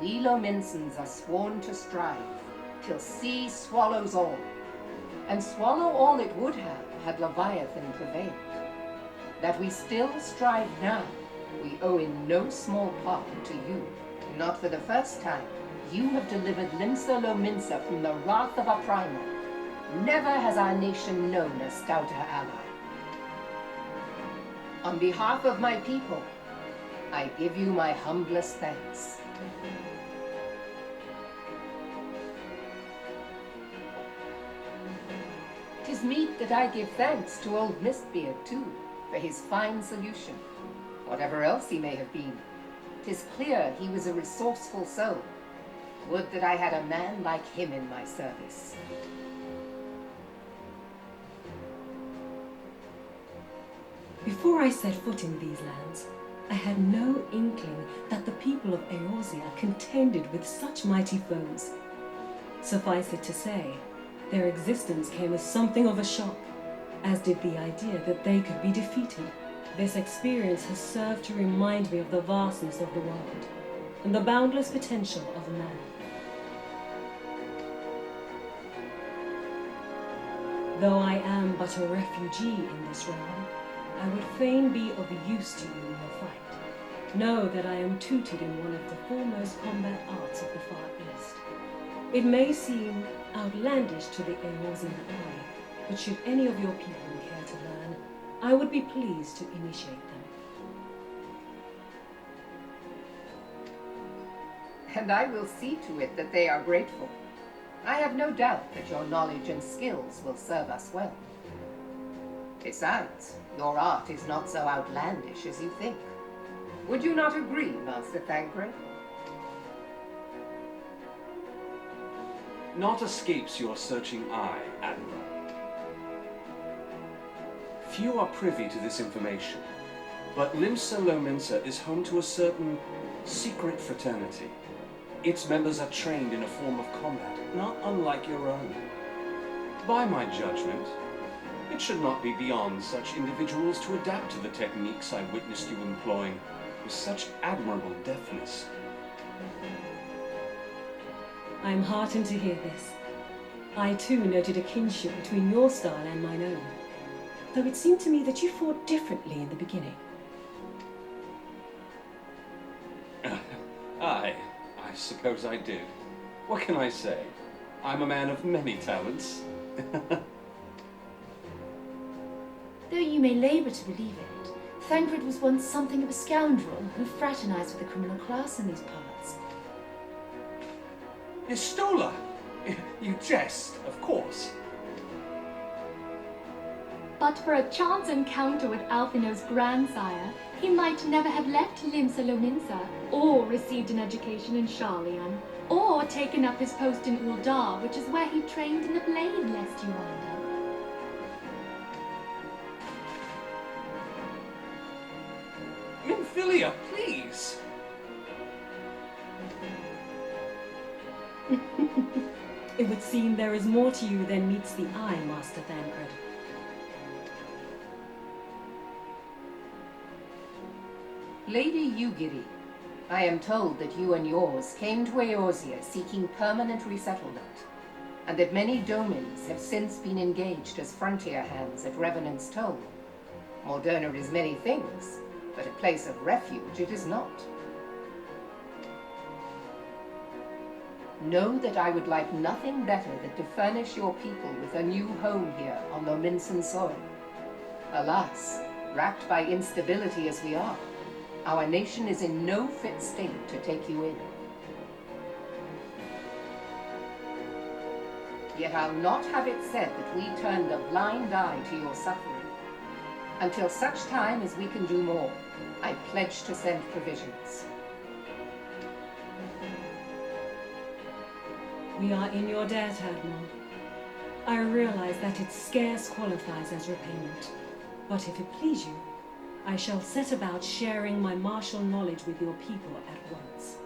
we Lominsons are sworn to strive, till sea swallows all, and swallow all it would have had Leviathan prevailed. That we still strive now, we owe in no small part to you. Not for the first time, you have delivered Limsa Lominsa from the wrath of a primal. Never has our nation known a stouter ally. On behalf of my people, I give you my humblest thanks. 'Tis meet that I give thanks to old Mistbeard, too, for his fine solution. Whatever else he may have been, 'tis clear he was a resourceful soul. Would that I had a man like him in my service. Before I set foot in these lands, I had no inkling that the people of Eorzea contended with such mighty foes. Suffice it to say, their existence came as something of a shock, as did the idea that they could be defeated. This experience has served to remind me of the vastness of the world, and the boundless potential of man. Though I am but a refugee in this realm, I would fain be of use to you in your fight. Know that I am tutored in one of the foremost combat arts of the Far East. It may seem outlandish to the Eorzean eye, but should any of your people care to learn, I would be pleased to initiate them. And I will see to it that they are grateful. I have no doubt that your knowledge and skills will serve us well. Besides, your art is not so outlandish as you think. Would you not agree, Master Thancred? Naught escapes your searching eye, Admiral. Few are privy to this information, but Limsa Lominsa is home to a certain secret fraternity. Its members are trained in a form of combat, not unlike your own. By my judgment, it should not be beyond such individuals to adapt to the techniques I witnessed you employing with such admirable deftness. I am heartened to hear this. I too noted a kinship between your style and mine own, though it seemed to me that you fought differently in the beginning. I suppose I did. What can I say? I'm a man of many talents. Though you may labour to believe it, Thancred was once something of a scoundrel who fraternized with the criminal class in these parts. Istola! You jest, of course. But for a chance encounter with Alphino's grandsire, he might never have left Limsa Lominsa, or received an education in Sharlayan, or taken up his post in Uldar, which is where he trained in the blade, lest you wonder. Minfilia, please! It would seem there is more to you than meets the eye, Master Thancred. Lady Ugiri, I am told that you and yours came to Eorzea seeking permanent resettlement, and that many domins have since been engaged as frontier hands at Revenant's Toll. Morderna is many things, but a place of refuge it is not. Know that I would like nothing better than to furnish your people with a new home here on Lominsan soil. Alas, racked by instability as we are, our nation is in no fit state to take you in. Yet I'll not have it said that we turned a blind eye to your suffering. Until such time as we can do more, I pledge to send provisions. We are in your debt, Admiral. I realize that it scarce qualifies as repayment, but if it please you, I shall set about sharing my martial knowledge with your people at once.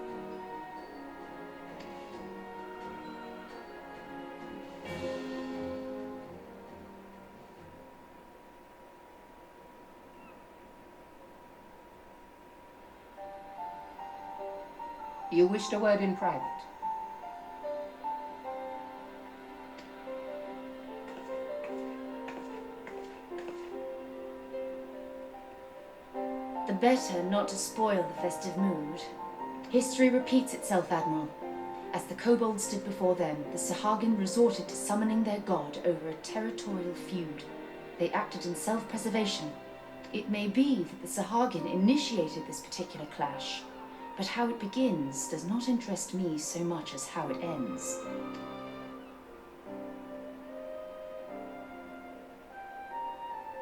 You wished a word in private. The better not to spoil the festive mood. History repeats itself, Admiral. As the kobolds stood before them, the Sahagin resorted to summoning their god over a territorial feud. They acted in self-preservation. It may be that the Sahagin initiated this particular clash, but how it begins does not interest me so much as how it ends.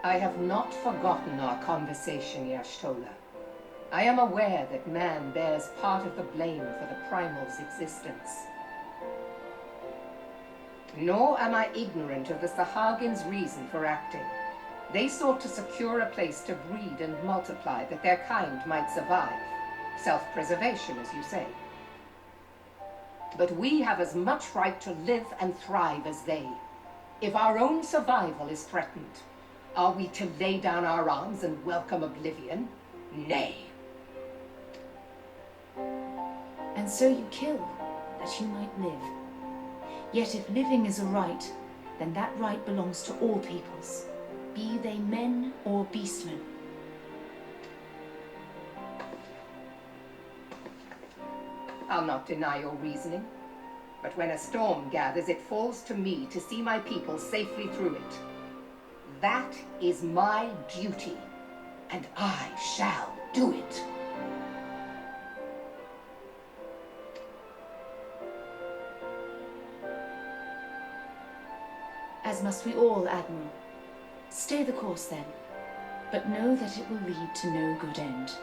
I have not forgotten our conversation, Yashtola. I am aware that man bears part of the blame for the primal's existence. Nor am I ignorant of the Sahagin's reason for acting. They sought to secure a place to breed and multiply that their kind might survive. Self-preservation, as you say. But we have as much right to live and thrive as they. If our own survival is threatened, are we to lay down our arms and welcome oblivion? Nay. And so you kill, that you might live. Yet if living is a right, then that right belongs to all peoples, be they men or beastmen. I'll not deny your reasoning, but when a storm gathers, it falls to me to see my people safely through it. That is my duty, and I shall do it. As must we all, Admiral. Stay the course then, but know that it will lead to no good end.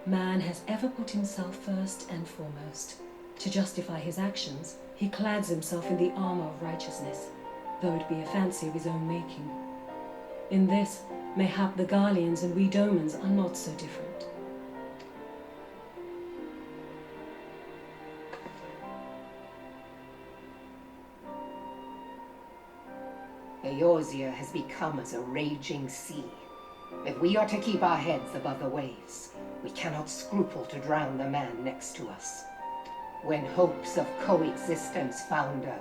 Man has ever put himself first and foremost. To justify his actions, he clads himself in the armor of righteousness, though it be a fancy of his own making. In this, mayhap the Garleans and we Domans are not so different. Eorzea has become as a raging sea. If we are to keep our heads above the waves, we cannot scruple to drown the man next to us. When hopes of coexistence founder,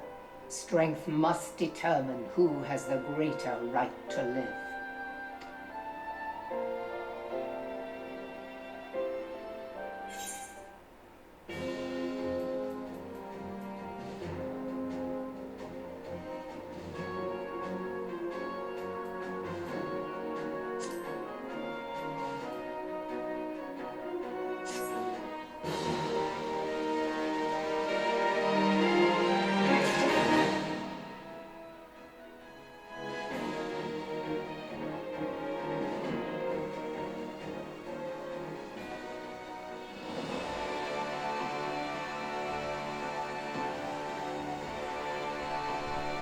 strength must determine who has the greater right to live.